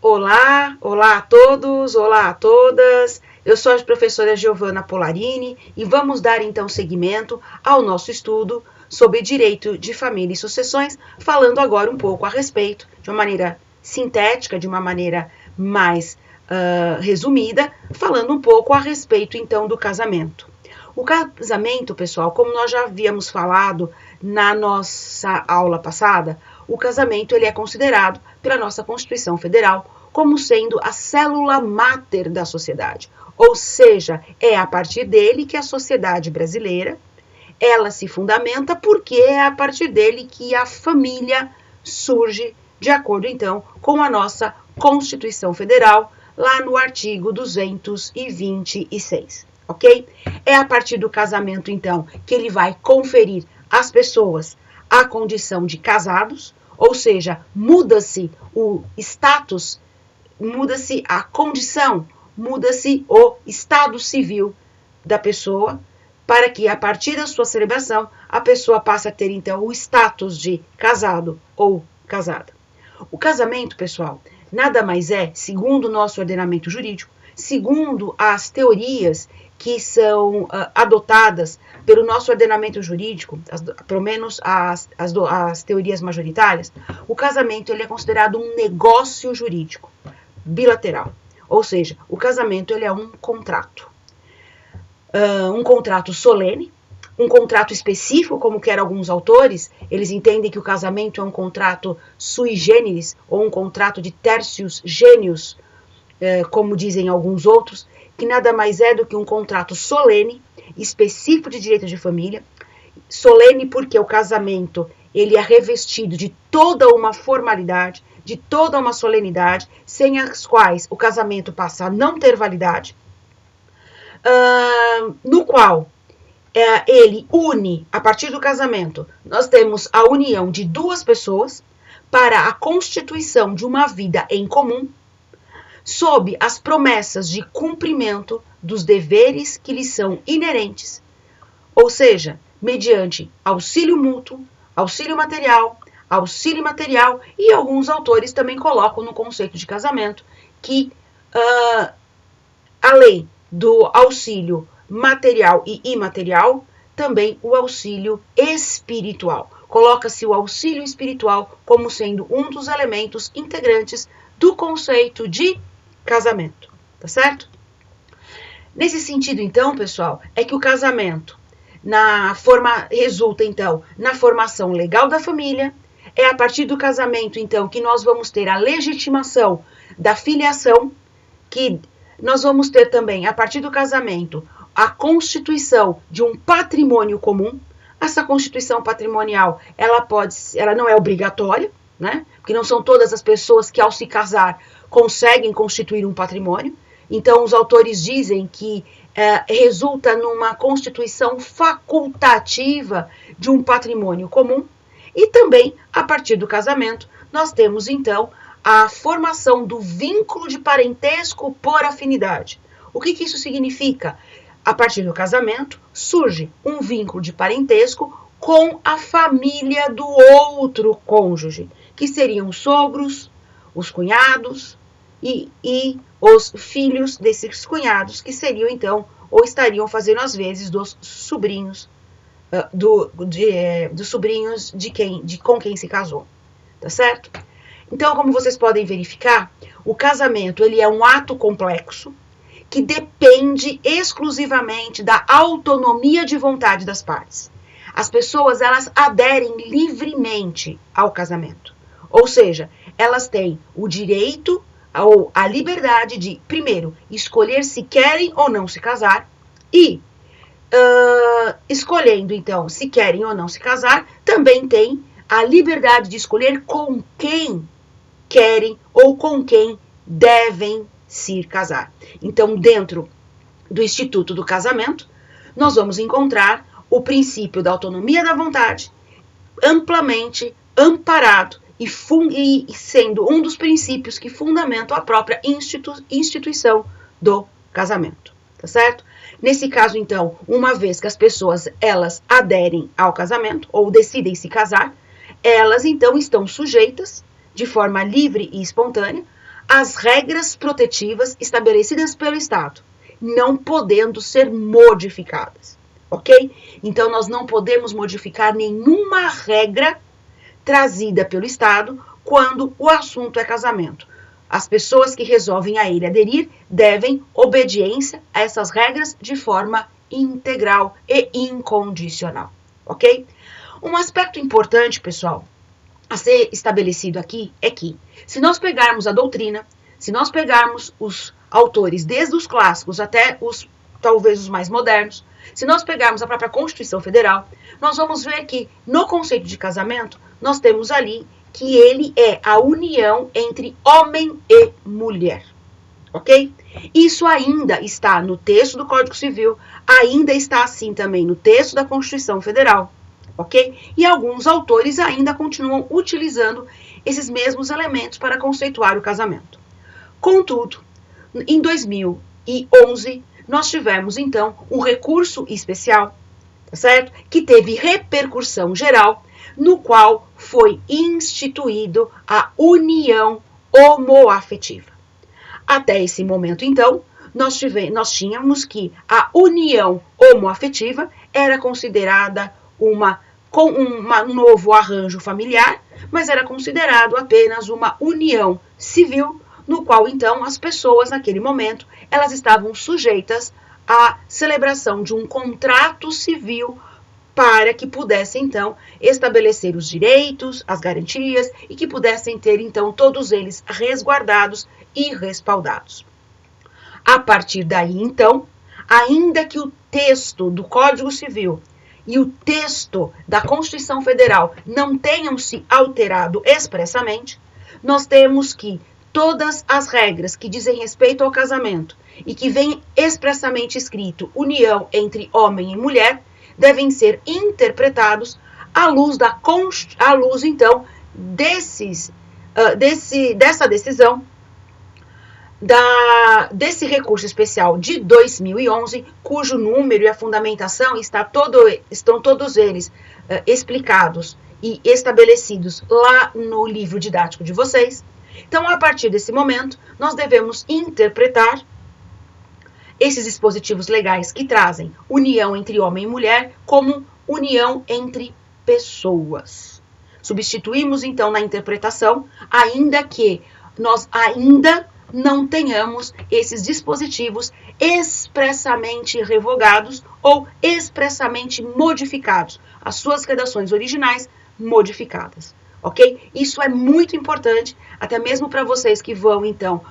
Olá, olá a todos, olá a todas. Eu sou a professora Giovanna Polarini e vamos dar então seguimento ao nosso estudo sobre direito de família e sucessões, falando agora um pouco a respeito, de uma maneira sintética, de uma maneira mais resumida, falando um pouco a respeito então do casamento. O casamento, pessoal, como nós já havíamos falado na nossa aula passada, o casamento ele é considerado pela nossa Constituição Federal como sendo a célula máter da sociedade. Ou seja, é a partir dele que a sociedade brasileira ela se fundamenta, porque é a partir dele que a família surge, de acordo então com a nossa Constituição Federal, lá no artigo 226, ok? É a partir do casamento, então, que ele vai conferir às pessoas a condição de casados, ou seja, muda-se o status, muda-se a condição, muda-se o estado civil da pessoa, para que a partir da sua celebração a pessoa passe a ter então o status de casado ou casada. O casamento, pessoal, nada mais é, segundo o nosso ordenamento jurídico, segundo as teorias que são adotadas pelo nosso ordenamento jurídico, pelo menos as teorias majoritárias, o casamento ele é considerado um negócio jurídico bilateral. Ou seja, o casamento ele é um contrato solene, um contrato específico, como querem alguns autores, eles entendem que o casamento é um contrato sui generis, ou um contrato de tertius genius, como dizem alguns outros, que nada mais é do que um contrato solene, específico de direito de família, solene porque o casamento ele é revestido de toda uma formalidade, de toda uma solenidade, sem as quais o casamento passa a não ter validade, no qual ele une, a partir do casamento, nós temos a união de duas pessoas para a constituição de uma vida em comum, sob as promessas de cumprimento dos deveres que lhes são inerentes, ou seja, mediante auxílio mútuo, auxílio material e alguns autores também colocam no conceito de casamento que, além do auxílio material e imaterial, também o auxílio espiritual. Coloca-se o auxílio espiritual como sendo um dos elementos integrantes do conceito de casamento, tá certo? Nesse sentido, então, pessoal, é que o casamento resulta, então, na formação legal da família. É a partir do casamento, então, que nós vamos ter a legitimação da filiação, que nós vamos ter também, a partir do casamento, a constituição de um patrimônio comum. Essa constituição patrimonial, ela não é obrigatória, né? Porque não são todas as pessoas que, ao se casar, conseguem constituir um patrimônio. Então, os autores dizem que resulta numa constituição facultativa de um patrimônio comum. E também, a partir do casamento, nós temos, então, a formação do vínculo de parentesco por afinidade. O que isso significa? A partir do casamento, surge um vínculo de parentesco com a família do outro cônjuge, que seriam os sogros, os cunhados e os filhos desses cunhados, que seriam, então, ou estariam fazendo, às vezes, dos sobrinhos, dos sobrinhos com quem se casou, tá certo? Então, como vocês podem verificar, o casamento ele é um ato complexo que depende exclusivamente da autonomia de vontade das partes. As pessoas, elas aderem livremente ao casamento. Ou seja, elas têm o direito ou a liberdade de, primeiro, escolher se querem ou não se casar e, escolhendo, então, se querem ou não se casar, também tem a liberdade de escolher com quem querem ou com quem devem se casar. Então, dentro do Instituto do Casamento, nós vamos encontrar o princípio da autonomia da vontade, amplamente amparado e sendo um dos princípios que fundamentam a própria instituição do casamento, tá certo? Nesse caso, então, uma vez que as pessoas, elas aderem ao casamento ou decidem se casar, elas, então, estão sujeitas, de forma livre e espontânea, as regras protetivas estabelecidas pelo Estado, não podendo ser modificadas, ok? Então, nós não podemos modificar nenhuma regra trazida pelo Estado quando o assunto é casamento. As pessoas que resolvem a ele aderir devem obediência a essas regras de forma integral e incondicional, ok? Um aspecto importante, pessoal, a ser estabelecido aqui é que, se nós pegarmos a doutrina, se nós pegarmos os autores, desde os clássicos até talvez os mais modernos, se nós pegarmos a própria Constituição Federal, nós vamos ver que, no conceito de casamento, nós temos ali que ele é a união entre homem e mulher, ok? Isso ainda está no texto do Código Civil, ainda está assim também no texto da Constituição Federal, ok? E alguns autores ainda continuam utilizando esses mesmos elementos para conceituar o casamento. Contudo, em 2011, nós tivemos, então, um recurso especial, tá certo? Que teve repercussão geral, no qual foi instituído a união homoafetiva. Até esse momento, então, nós tínhamos que a união homoafetiva era considerada um novo arranjo familiar, mas era considerado apenas uma união civil, no qual, então, as pessoas, naquele momento, elas estavam sujeitas à celebração de um contrato civil para que pudessem, então, estabelecer os direitos, as garantias e que pudessem ter, então, todos eles resguardados e respaldados. A partir daí, então, ainda que o texto do Código Civil e o texto da Constituição Federal não tenham se alterado expressamente, nós temos que todas as regras que dizem respeito ao casamento e que vem expressamente escrito união entre homem e mulher devem ser interpretados à luz então, dessa decisão, desse recurso especial de 2011, cujo número e a fundamentação estão todos eles explicados e estabelecidos lá no livro didático de vocês. Então, a partir desse momento, nós devemos interpretar esses dispositivos legais que trazem união entre homem e mulher como união entre pessoas. Substituímos, então, na interpretação, ainda que nós ainda não tenhamos esses dispositivos expressamente revogados ou expressamente modificados, as suas redações originais modificadas, ok? Isso é muito importante, até mesmo para vocês que vão, então,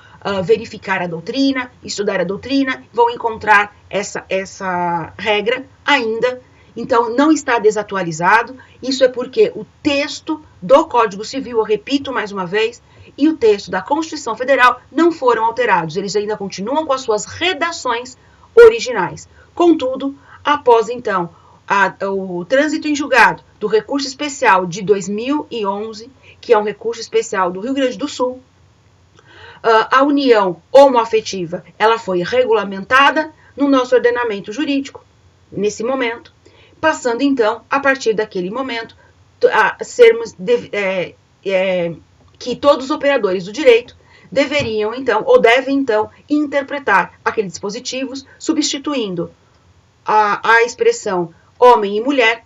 verificar a doutrina, estudar a doutrina, vão encontrar essa regra ainda. Então, não está desatualizado. Isso é porque o texto do Código Civil, eu repito mais uma vez, e o texto da Constituição Federal não foram alterados. Eles ainda continuam com as suas redações originais. Contudo, após, então, o trânsito em julgado do recurso especial de 2011, que é um recurso especial do Rio Grande do Sul, a união homoafetiva, ela foi regulamentada no nosso ordenamento jurídico, nesse momento, passando, então, a partir daquele momento, a sermos, que todos os operadores do direito deveriam, então, ou devem, então, interpretar aqueles dispositivos, substituindo a expressão homem e mulher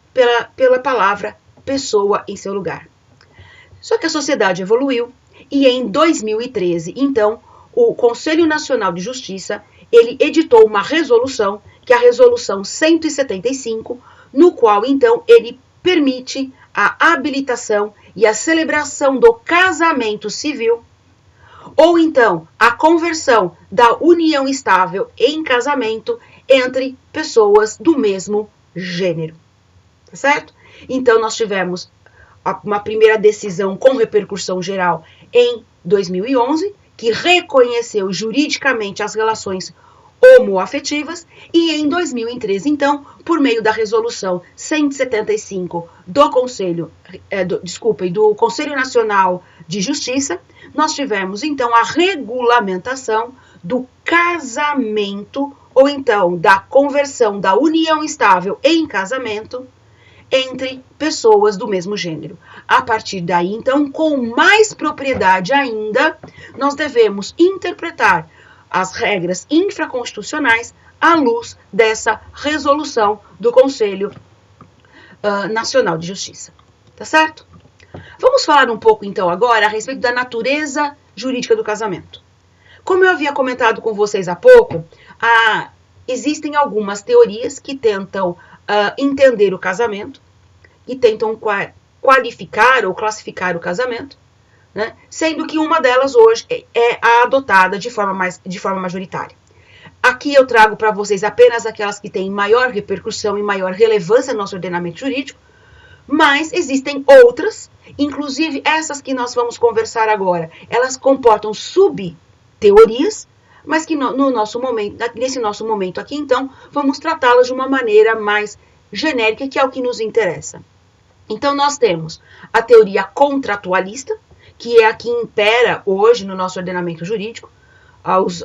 pela palavra pessoa em seu lugar. Só que a sociedade evoluiu, e em 2013, então, o Conselho Nacional de Justiça, ele editou uma resolução, que é a Resolução 175, no qual, então, ele permite a habilitação e a celebração do casamento civil, ou então a conversão da união estável em casamento entre pessoas do mesmo gênero, tá certo? Então, nós tivemos uma primeira decisão com repercussão geral em 2011, que reconheceu juridicamente as relações homoafetivas, e em 2013, então, por meio da resolução 175 do Conselho Nacional de Justiça, nós tivemos, então, a regulamentação do casamento, ou então da conversão da união estável em casamento, entre pessoas do mesmo gênero. A partir daí, então, com mais propriedade ainda, nós devemos interpretar as regras infraconstitucionais à luz dessa resolução do Conselho Nacional de Justiça. Tá certo? Vamos falar um pouco, então, agora a respeito da natureza jurídica do casamento. Como eu havia comentado com vocês há pouco, existem algumas teorias que tentam entender o casamento e tentam qualificar ou classificar o casamento, né? Sendo que uma delas hoje é a adotada de forma majoritária. Aqui eu trago para vocês apenas aquelas que têm maior repercussão e maior relevância no nosso ordenamento jurídico, mas existem outras, inclusive essas que nós vamos conversar agora, elas comportam subteorias, mas que nesse nosso momento aqui, então, vamos tratá-las de uma maneira mais genérica, que é o que nos interessa. Então, nós temos a teoria contratualista, que é a que impera hoje no nosso ordenamento jurídico,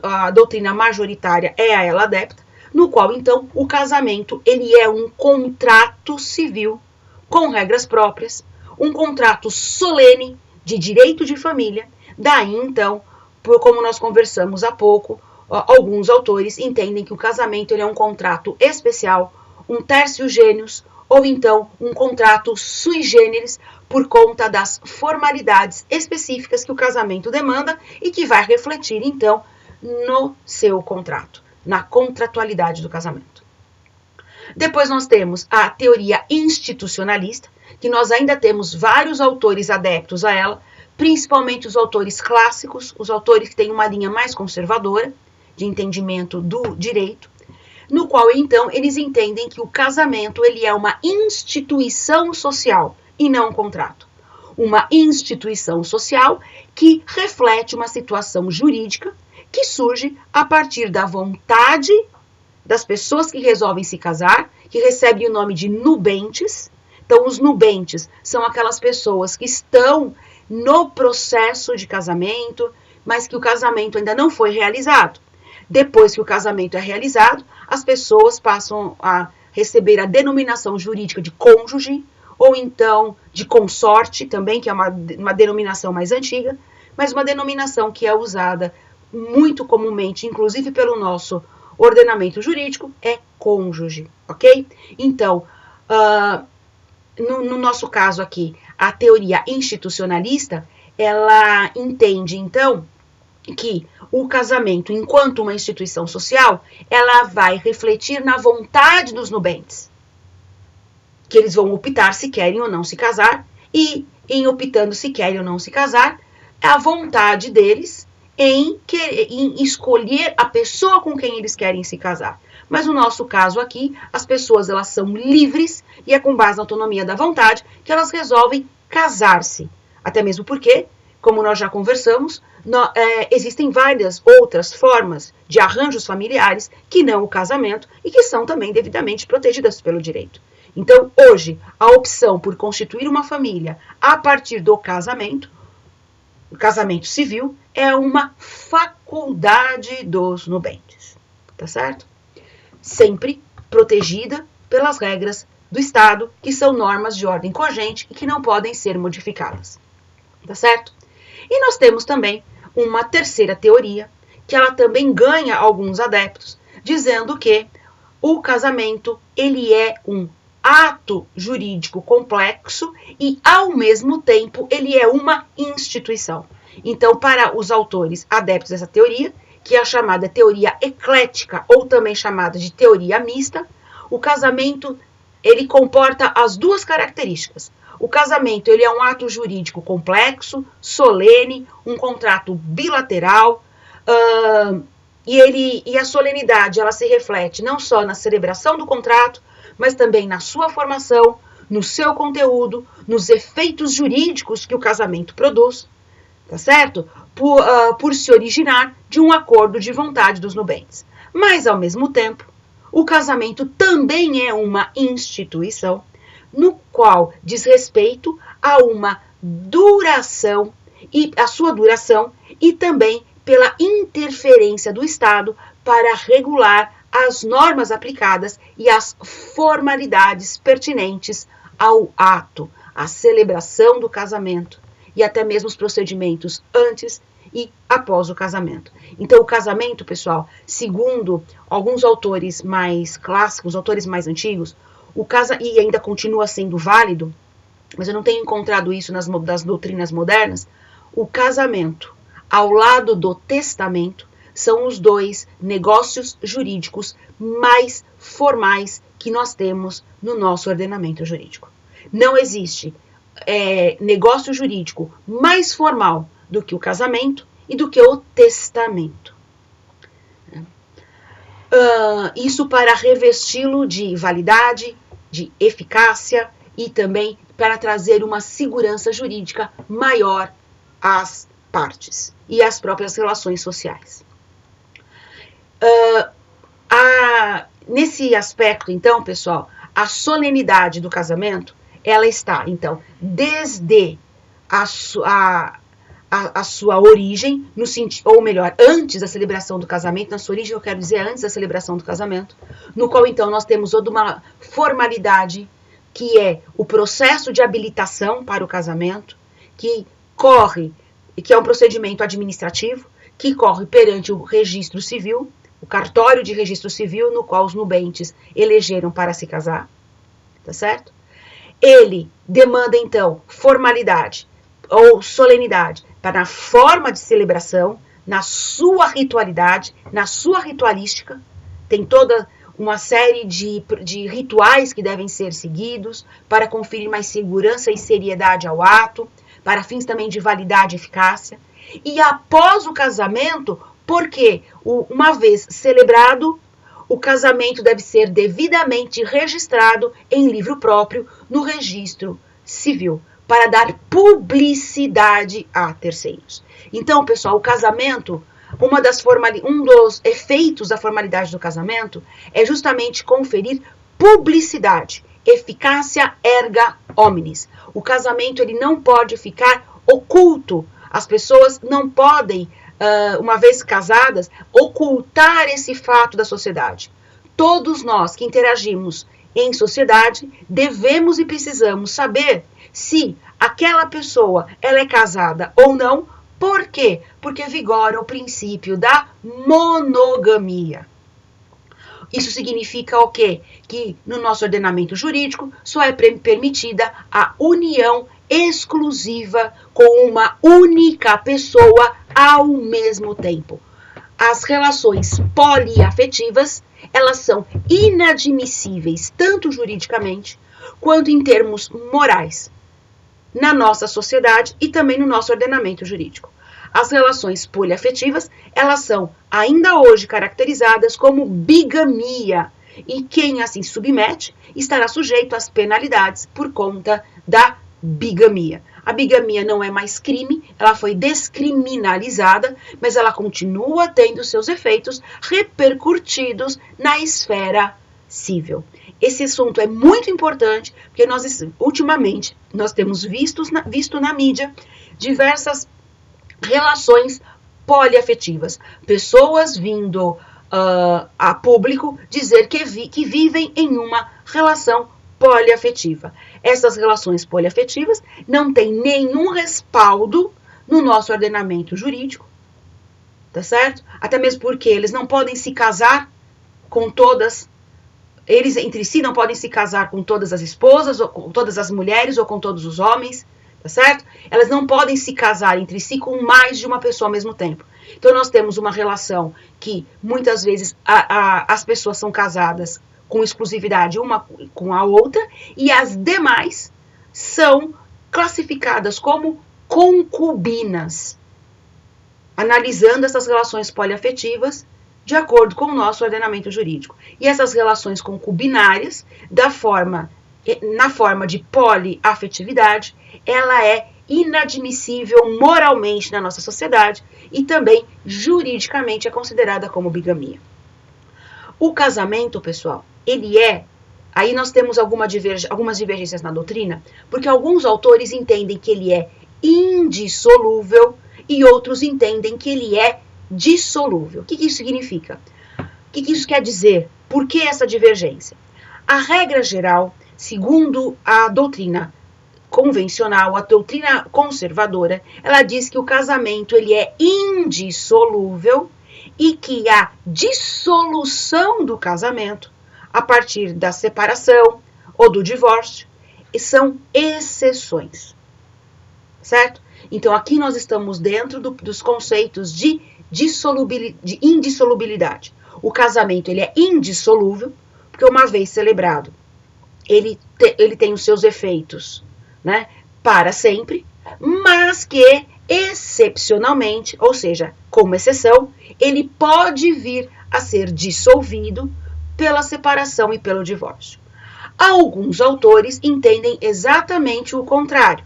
a doutrina majoritária é a ela adepta, no qual, então, o casamento ele é um contrato civil com regras próprias, um contrato solene de direito de família. Daí, então, como nós conversamos há pouco, alguns autores entendem que o casamento ele é um contrato especial, um tertio genius, ou então um contrato sui generis, por conta das formalidades específicas que o casamento demanda e que vai refletir, então, no seu contrato, na contratualidade do casamento. Depois nós temos a teoria institucionalista, que nós ainda temos vários autores adeptos a ela, principalmente os autores clássicos, os autores que têm uma linha mais conservadora de entendimento do direito, no qual, então, eles entendem que o casamento ele é uma instituição social e não um contrato. Uma instituição social que reflete uma situação jurídica que surge a partir da vontade das pessoas que resolvem se casar, que recebem o nome de nubentes. Então, os nubentes são aquelas pessoas que estão no processo de casamento, mas que o casamento ainda não foi realizado. Depois que o casamento é realizado, as pessoas passam a receber a denominação jurídica de cônjuge, ou então de consorte também, que é uma denominação mais antiga, mas uma denominação que é usada muito comumente, inclusive pelo nosso ordenamento jurídico, é cônjuge, ok? Então, no nosso caso aqui, a teoria institucionalista, ela entende, então, que o casamento, enquanto uma instituição social, ela vai refletir na vontade dos nubentes, que eles vão optar se querem ou não se casar, e em optando se querem ou não se casar, é a vontade deles em escolher a pessoa com quem eles querem se casar. Mas no nosso caso aqui, as pessoas elas são livres e é com base na autonomia da vontade que elas resolvem casar-se. Até mesmo porque, como nós já conversamos, existem várias outras formas de arranjos familiares que não o casamento e que são também devidamente protegidas pelo direito. Então, hoje, a opção por constituir uma família a partir do casamento, o casamento civil, é uma faculdade dos nubentes, tá certo? Sempre protegida pelas regras do Estado, que são normas de ordem cogente e que não podem ser modificadas, tá certo? E nós temos também uma terceira teoria, que ela também ganha alguns adeptos, dizendo que o casamento ele é um ato jurídico complexo e, ao mesmo tempo, ele é uma instituição. Então, para os autores adeptos dessa teoria, que é a chamada teoria eclética, ou também chamada de teoria mista, o casamento ele comporta as duas características. O casamento ele é um ato jurídico complexo, solene, um contrato bilateral, e a solenidade ela se reflete não só na celebração do contrato, mas também na sua formação, no seu conteúdo, nos efeitos jurídicos que o casamento produz, tá certo? Por se originar de um acordo de vontade dos nubentes. Mas, ao mesmo tempo, o casamento também é uma instituição, no qual diz respeito a uma duração, e a sua duração, e também pela interferência do Estado para regular as normas aplicadas e as formalidades pertinentes ao ato, à celebração do casamento e até mesmo os procedimentos antes e após o casamento. Então, o casamento, pessoal, segundo alguns autores mais clássicos, autores mais antigos, e ainda continua sendo válido, mas eu não tenho encontrado isso nas doutrinas modernas, o casamento, ao lado do testamento, são os dois negócios jurídicos mais formais que nós temos no nosso ordenamento jurídico. Não existe negócio jurídico mais formal do que o casamento e do que o testamento. Isso para revesti-lo de validade, de eficácia e também para trazer uma segurança jurídica maior às partes e às próprias relações sociais. Nesse aspecto, então, pessoal, a solenidade do casamento, ela está, então, desde a sua origem, ou melhor, antes da celebração do casamento, na sua origem eu quero dizer antes da celebração do casamento, no qual então nós temos toda uma formalidade que é o processo de habilitação para o casamento, que é um procedimento administrativo, que corre perante o registro civil, o cartório de registro civil, no qual os nubentes elegeram para se casar, tá certo? Ele demanda então formalidade ou solenidade para a forma de celebração, na sua ritualidade, na sua ritualística. Tem toda uma série de rituais que devem ser seguidos para conferir mais segurança e seriedade ao ato, para fins também de validade e eficácia. E após o casamento, porque uma vez celebrado, o casamento deve ser devidamente registrado em livro próprio no registro civil, para dar publicidade a terceiros. Então, pessoal, o casamento, um dos efeitos da formalidade do casamento é justamente conferir publicidade, eficácia erga omnes. O casamento ele não pode ficar oculto. As pessoas não podem, uma vez casadas, ocultar esse fato da sociedade. Todos nós que interagimos em sociedade devemos e precisamos saber se aquela pessoa ela é casada ou não. Por quê? Porque vigora o princípio da monogamia. Isso significa o quê? Que no nosso ordenamento jurídico só é permitida a união exclusiva com uma única pessoa ao mesmo tempo. As relações poliafetivas, elas são inadmissíveis tanto juridicamente quanto em termos morais na nossa sociedade e também no nosso ordenamento jurídico. As relações poliafetivas, elas são ainda hoje caracterizadas como bigamia, e quem assim submete estará sujeito às penalidades por conta da bigamia. A bigamia não é mais crime, ela foi descriminalizada, mas ela continua tendo seus efeitos repercutidos na esfera civil. Esse assunto é muito importante, porque ultimamente nós temos visto na mídia diversas relações poliafetivas. Pessoas vindo a público dizer que vivem em uma relação poliafetiva. Essas relações poliafetivas não têm nenhum respaldo no nosso ordenamento jurídico, tá certo? Até mesmo porque eles não podem se casar com todas. Eles entre si não podem se casar com todas as esposas, ou com todas as mulheres, ou com todos os homens, tá certo? Elas não podem se casar entre si com mais de uma pessoa ao mesmo tempo. Então nós temos uma relação que muitas vezes as pessoas são casadas com exclusividade uma com a outra, e as demais são classificadas como concubinas, analisando essas relações poliafetivas de acordo com o nosso ordenamento jurídico. E essas relações concubinárias, na forma de poliafetividade, ela é inadmissível moralmente na nossa sociedade e também juridicamente é considerada como bigamia. O casamento, pessoal, aí nós temos algumas divergências na doutrina, porque alguns autores entendem que ele é indissolúvel e outros entendem que ele é dissolúvel. O que isso significa? O que isso quer dizer? Por que essa divergência? A regra geral segundo a doutrina convencional, a doutrina conservadora, ela diz que o casamento ele é indissolúvel e que a dissolução do casamento, a partir da separação ou do divórcio, são exceções, certo? Então, aqui nós estamos dentro dos conceitos de indissolubilidade. O casamento ele é indissolúvel, porque uma vez celebrado, ele tem os seus efeitos, né, para sempre, mas que excepcionalmente, ou seja, como exceção, ele pode vir a ser dissolvido pela separação e pelo divórcio. Alguns autores entendem exatamente o contrário,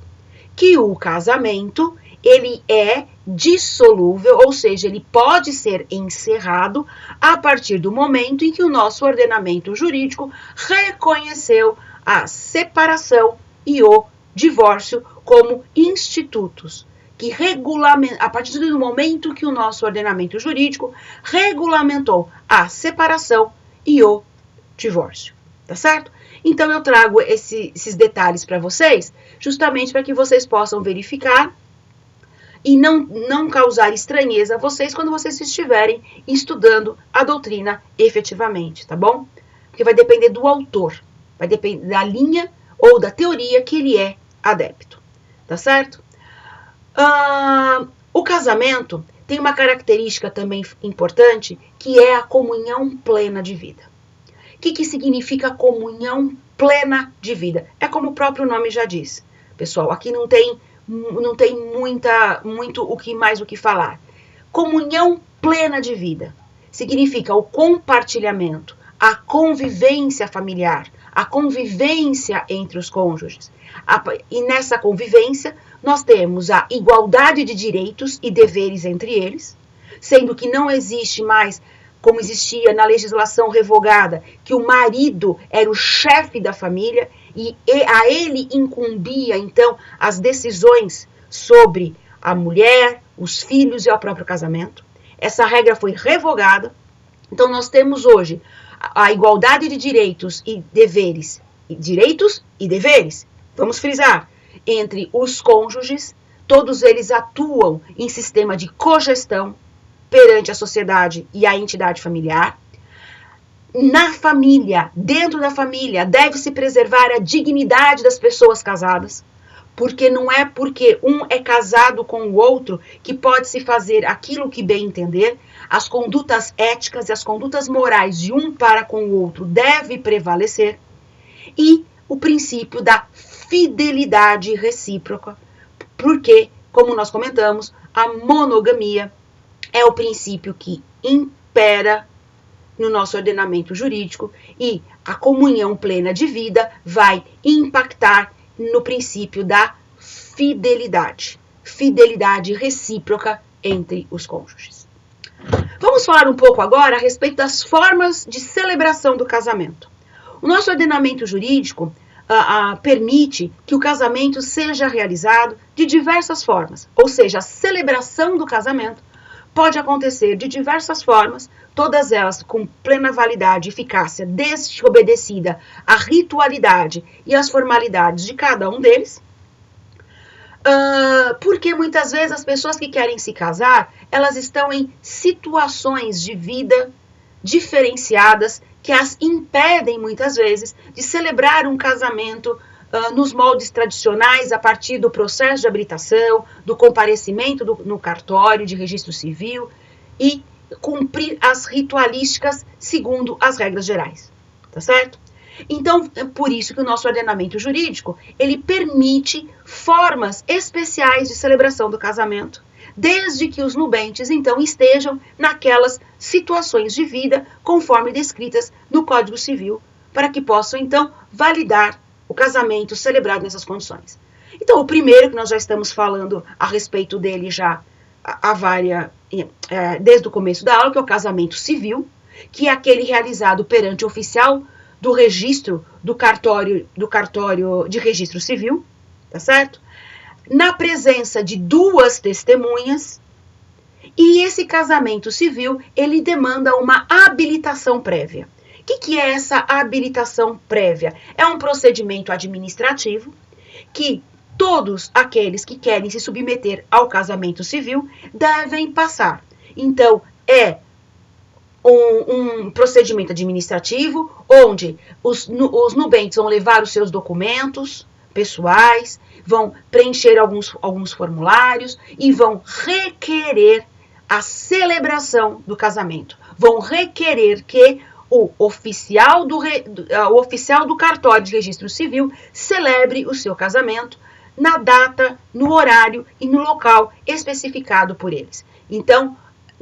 que o casamento ele é dissolúvel, ou seja, ele pode ser encerrado a partir do momento em que o nosso ordenamento jurídico reconheceu a separação e o divórcio como institutos que a partir do momento que o nosso ordenamento jurídico regulamentou a separação e o divórcio, tá certo? Então eu trago esses detalhes para vocês, justamente para que vocês possam verificar e não causar estranheza a vocês quando vocês estiverem estudando a doutrina efetivamente, tá bom? Porque vai depender do autor, vai depender da linha ou da teoria que ele é adepto, tá certo? O casamento tem uma característica também importante, que é a comunhão plena de vida. O que significa comunhão plena de vida? É como o próprio nome já diz. Pessoal, aqui não tem muito o que falar. Comunhão plena de vida significa o compartilhamento, a convivência familiar, a convivência entre os cônjuges. E nessa convivência, nós temos a igualdade de direitos e deveres entre eles, sendo que não existe mais, como existia na legislação revogada, que o marido era o chefe da família e a ele incumbia, então, as decisões sobre a mulher, os filhos e o próprio casamento. Essa regra foi revogada. Então, nós temos hoje a igualdade de direitos e deveres, vamos frisar, entre os cônjuges. Todos eles atuam em sistema de cogestão perante a sociedade e a entidade familiar. Na família, dentro da família, deve-se preservar a dignidade das pessoas casadas, porque não é porque um é casado com o outro que pode-se fazer aquilo que bem entender. As condutas éticas e as condutas morais de um para com o outro deve prevalecer. E o princípio da fidelidade recíproca, porque, como nós comentamos, a monogamia é o princípio que impera no nosso ordenamento jurídico e a comunhão plena de vida vai impactar no princípio da fidelidade recíproca entre os cônjuges. Vamos falar um pouco agora a respeito das formas de celebração do casamento. O nosso ordenamento jurídico permite que o casamento seja realizado de diversas formas, ou seja, a celebração do casamento pode acontecer de diversas formas, todas elas com plena validade e eficácia, desde que obedecida à ritualidade e às formalidades de cada um deles. Porque muitas vezes as pessoas que querem se casar, elas estão em situações de vida diferenciadas que as impedem muitas vezes de celebrar um casamento nos moldes tradicionais, a partir do processo de habilitação, do comparecimento no cartório de registro civil e cumprir as ritualísticas segundo as regras gerais, tá certo? Então, é por isso que o nosso ordenamento jurídico, ele permite formas especiais de celebração do casamento, desde que os nubentes, então, estejam naquelas situações de vida conforme descritas no Código Civil, para que possam, então, validar o casamento celebrado nessas condições. Então, o primeiro que nós já estamos falando a respeito dele já desde o começo da aula, que é o casamento civil, que é aquele realizado perante o oficial do registro do cartório de registro civil, tá certo? Na presença de duas testemunhas, e esse casamento civil, ele demanda uma habilitação prévia. que é essa habilitação prévia? É um procedimento administrativo que todos aqueles que querem se submeter ao casamento civil devem passar. Então, é um procedimento administrativo onde os nubentes vão levar os seus documentos pessoais, vão preencher alguns formulários e vão requerer a celebração do casamento. Vão requerer que o oficial do cartório de registro civil celebre o seu casamento na data, no horário e no local especificado por eles. Então,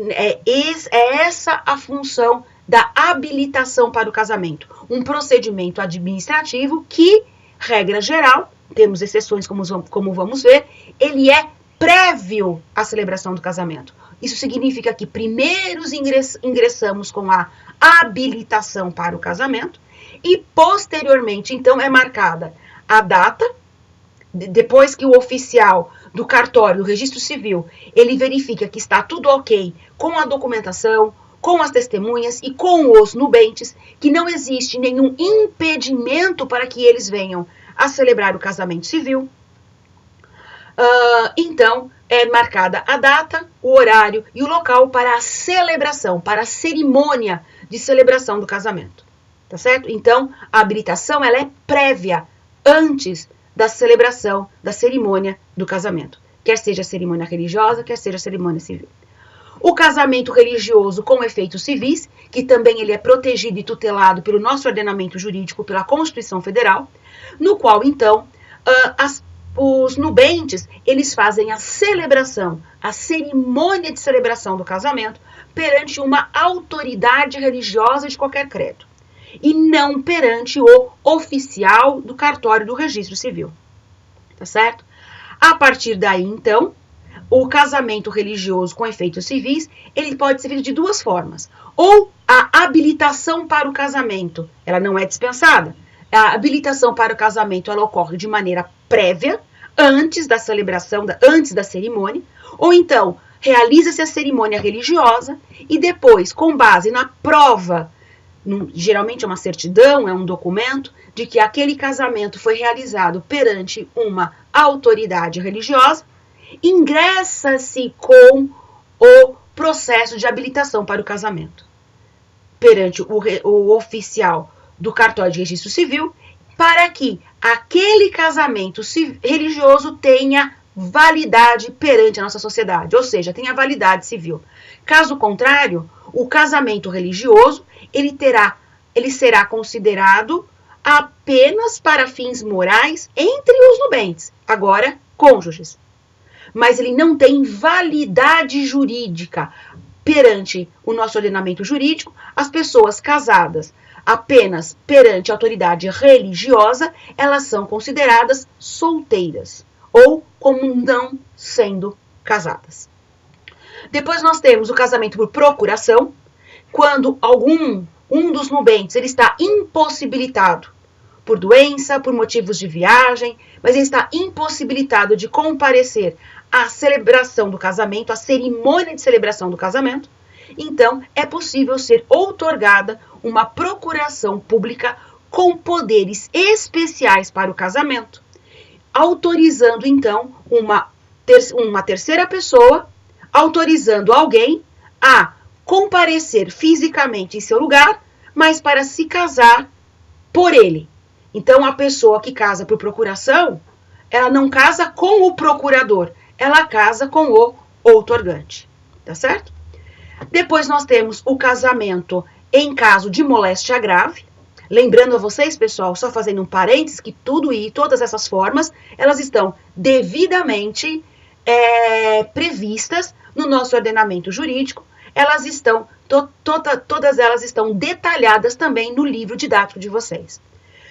é essa a função da habilitação para o casamento. Um procedimento administrativo que, regra geral, temos exceções como vamos ver, ele é prévio à celebração do casamento. Isso significa que primeiro ingressamos com a habilitação para o casamento e posteriormente, então, é marcada a data, depois que o oficial do cartório, do registro civil, ele verifica que está tudo ok com a documentação, com as testemunhas e com os nubentes, que não existe nenhum impedimento para que eles venham a celebrar o casamento civil. Então, é marcada a data, o horário e o local para a celebração, para a cerimônia de celebração do casamento. Tá certo? Então, a habilitação ela é prévia, antes da celebração da cerimônia do casamento. Quer seja cerimônia religiosa, quer seja cerimônia civil. O casamento religioso com efeitos civis, que também ele é protegido e tutelado pelo nosso ordenamento jurídico, pela Constituição Federal, no qual, então, os nubentes, eles fazem a celebração, a cerimônia de celebração do casamento perante uma autoridade religiosa de qualquer credo, e não perante o oficial do cartório do registro civil. Tá certo? A partir daí, então, o casamento religioso com efeitos civis, ele pode ser feito de duas formas. Ou a habilitação para o casamento, ela não é dispensada. A habilitação para o casamento, ela ocorre de maneira prévia, antes da celebração, antes da cerimônia. Ou então, realiza-se a cerimônia religiosa e depois, com base na prova, geralmente é uma certidão, é um documento, de que aquele casamento foi realizado perante uma autoridade religiosa, ingressa-se com o processo de habilitação para o casamento perante o oficial do cartório de registro civil, para que aquele casamento religioso tenha validade perante a nossa sociedade, ou seja, tenha validade civil. Caso contrário, o casamento religioso, ele será considerado apenas para fins morais entre os nubentes, agora cônjuges. Mas ele não tem validade jurídica perante o nosso ordenamento jurídico. As pessoas casadas apenas perante a autoridade religiosa, elas são consideradas solteiras ou como não sendo casadas. Depois nós temos o casamento por procuração, quando um dos nubentes ele está impossibilitado por doença, por motivos de viagem, mas ele está impossibilitado de comparecer à celebração do casamento, à cerimônia de celebração do casamento. Então, é possível ser outorgada uma procuração pública com poderes especiais para o casamento, autorizando, então, uma terceira pessoa, autorizando alguém a comparecer fisicamente em seu lugar, mas para se casar por ele. Então, a pessoa que casa por procuração, ela não casa com o procurador, ela casa com o outorgante, tá certo? Depois nós temos o casamento em caso de moléstia grave. Lembrando a vocês, pessoal, só fazendo um parênteses, que todas essas formas, elas estão devidamente previstas no nosso ordenamento jurídico. Elas estão, todas elas estão detalhadas também no livro didático de vocês.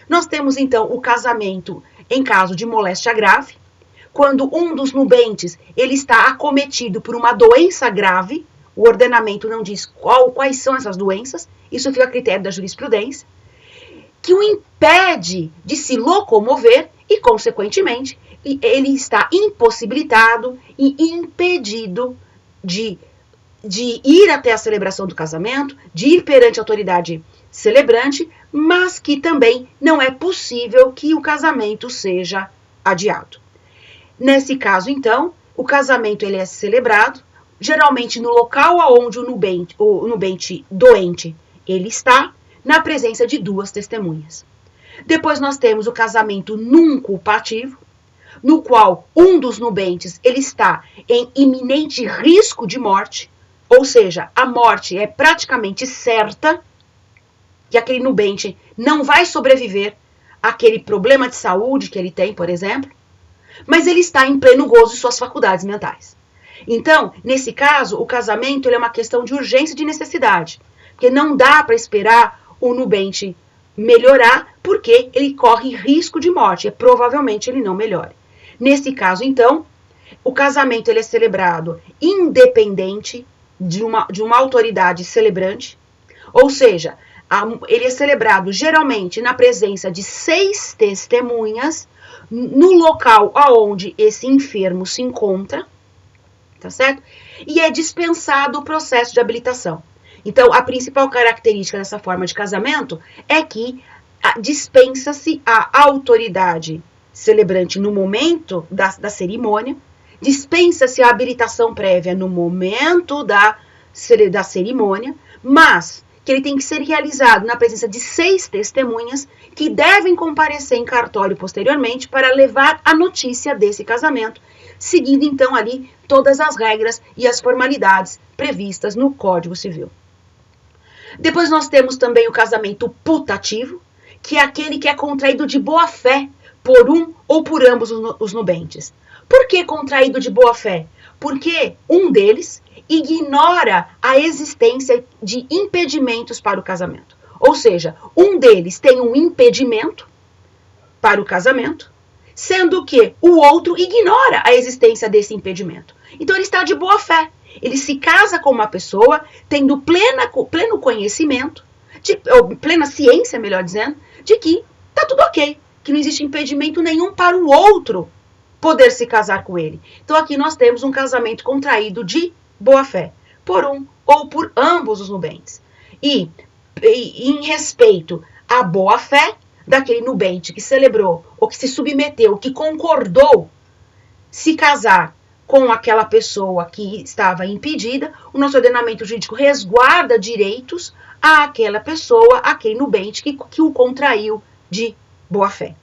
Nós temos, então, o casamento em caso de moléstia grave, quando um dos nubentes ele está acometido por uma doença grave. O ordenamento não diz quais são essas doenças, isso fica a critério da jurisprudência, que o impede de se locomover e, consequentemente, ele está impossibilitado e impedido de de ir até a celebração do casamento, de ir perante a autoridade celebrante, mas que também não é possível que o casamento seja adiado. Nesse caso, então, o casamento ele é celebrado, geralmente no local onde o nubente doente ele está, na presença de 2 testemunhas. Depois nós temos o casamento nunculpativo, no qual um dos nubentes ele está em iminente risco de morte, ou seja, a morte é praticamente certa, que aquele nubente não vai sobreviver àquele problema de saúde que ele tem, por exemplo, mas ele está em pleno gozo de suas faculdades mentais. Então, nesse caso, o casamento ele é uma questão de urgência e de necessidade, porque não dá para esperar o nubente melhorar, porque ele corre risco de morte, e provavelmente ele não melhore. Nesse caso, então, o casamento ele é celebrado independente de uma autoridade celebrante, ou seja, ele é celebrado geralmente na presença de 6 testemunhas no local aonde esse enfermo se encontra, tá certo? E é dispensado o processo de habilitação. Então, a principal característica dessa forma de casamento é que dispensa-se a autoridade celebrante no momento da cerimônia, dispensa-se a habilitação prévia no momento da cerimônia, mas que ele tem que ser realizado na presença de 6 testemunhas que devem comparecer em cartório posteriormente para levar a notícia desse casamento, seguindo então ali todas as regras e as formalidades previstas no Código Civil. Depois nós temos também o casamento putativo, que é aquele que é contraído de boa fé por um ou por ambos os nubentes. Por que contraído de boa fé? Porque um deles ignora a existência de impedimentos para o casamento. Ou seja, um deles tem um impedimento para o casamento, sendo que o outro ignora a existência desse impedimento. Então ele está de boa fé. Ele se casa com uma pessoa tendo pleno conhecimento, ou plena ciência, melhor dizendo, de que está tudo ok, que não existe impedimento nenhum para o outro poder se casar com ele. Então aqui nós temos um casamento contraído de boa fé, por um ou por ambos os nubentes. E em respeito à boa fé daquele nubente que celebrou, ou que se submeteu, que concordou se casar com aquela pessoa que estava impedida, o nosso ordenamento jurídico resguarda direitos àquela pessoa, àquele nubente que o contraiu de boa fé.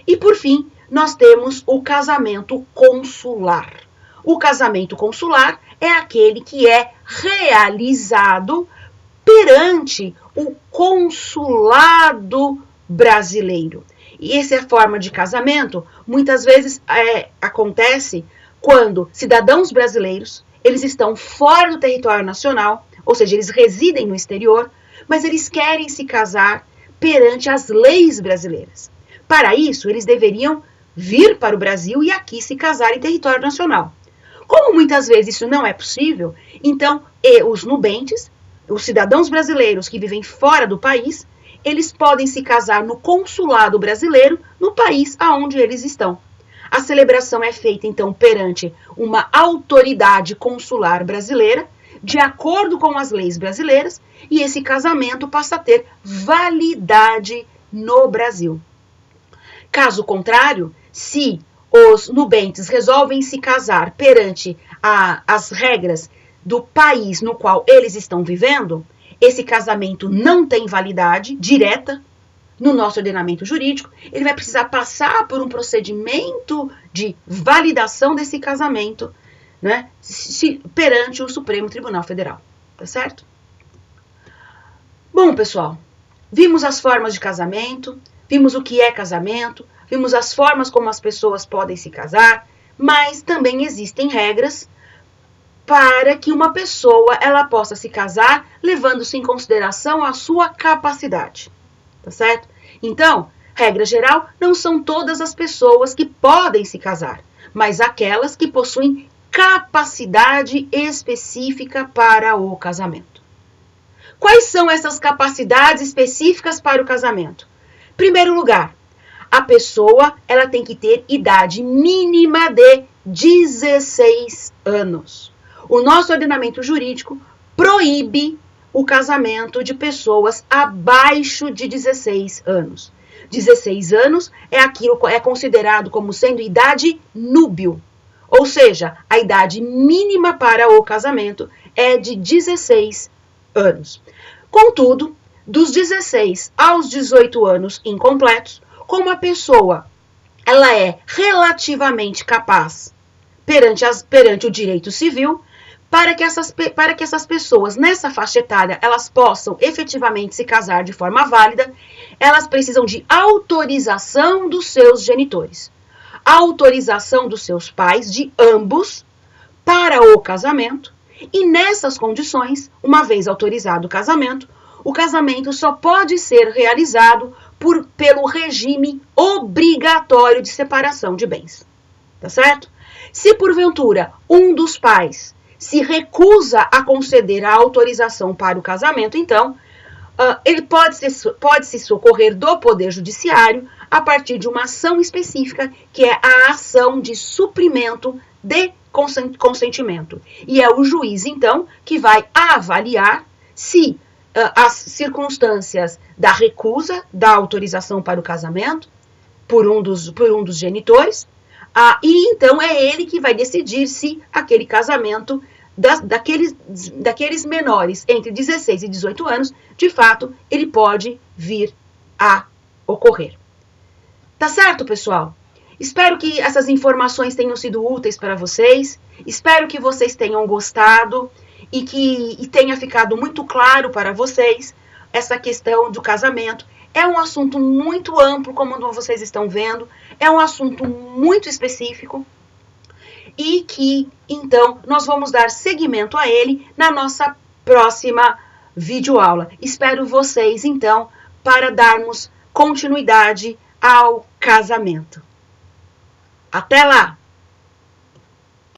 E por fim, nós temos o casamento consular. O casamento consular é aquele que é realizado perante o consulado brasileiro. E essa forma de casamento, muitas vezes acontece quando cidadãos brasileiros, eles estão fora do território nacional, ou seja, eles residem no exterior, mas eles querem se casar perante as leis brasileiras. Para isso, eles deveriam vir para o Brasil e aqui se casar em território nacional. Como muitas vezes isso não é possível, então os nubentes, os cidadãos brasileiros que vivem fora do país, eles podem se casar no consulado brasileiro no país aonde eles estão. A celebração é feita, então, perante uma autoridade consular brasileira, de acordo com as leis brasileiras, e esse casamento passa a ter validade no Brasil. Caso contrário, se os nubentes resolvem se casar perante as regras do país no qual eles estão vivendo, esse casamento não tem validade direta no nosso ordenamento jurídico, ele vai precisar passar por um procedimento de validação desse casamento, né, perante o Supremo Tribunal Federal, tá certo? Bom, pessoal, vimos as formas de casamento, vimos o que é casamento, vimos as formas como as pessoas podem se casar, mas também existem regras para que uma pessoa ela possa se casar levando-se em consideração a sua capacidade. Tá certo? Então, regra geral, não são todas as pessoas que podem se casar, mas aquelas que possuem capacidade específica para o casamento. Quais são essas capacidades específicas para o casamento? Em primeiro lugar, a pessoa ela tem que ter idade mínima de 16 anos. O nosso ordenamento jurídico proíbe o casamento de pessoas abaixo de 16 anos. 16 anos é considerado como sendo idade núbio, ou seja, a idade mínima para o casamento é de 16 anos. Contudo, dos 16 aos 18 anos incompletos, como a pessoa ela é relativamente capaz perante o direito civil, para que essas pessoas nessa faixa etária elas possam efetivamente se casar de forma válida, elas precisam de autorização dos seus genitores, autorização dos seus pais, de ambos, para o casamento. E nessas condições, uma vez autorizado o casamento só pode ser realizado pelo regime obrigatório de separação de bens. Tá certo? Se porventura um dos pais se recusa a conceder a autorização para o casamento, então ele pode se socorrer do Poder Judiciário a partir de uma ação específica, que é a ação de suprimento de consentimento. E é o juiz, então, que vai avaliar se as circunstâncias da recusa da autorização para o casamento por um dos genitores, e então é ele que vai decidir se aquele casamento daqueles menores entre 16 e 18 anos, de fato, ele pode vir a ocorrer. Tá certo, pessoal? Espero que essas informações tenham sido úteis para vocês. Espero que vocês tenham gostado e tenha ficado muito claro para vocês essa questão do casamento. É um assunto muito amplo, como vocês estão vendo. É um assunto muito específico. E que, então, nós vamos dar seguimento a ele na nossa próxima videoaula. Espero vocês, então, para darmos continuidade ao casamento. Até lá!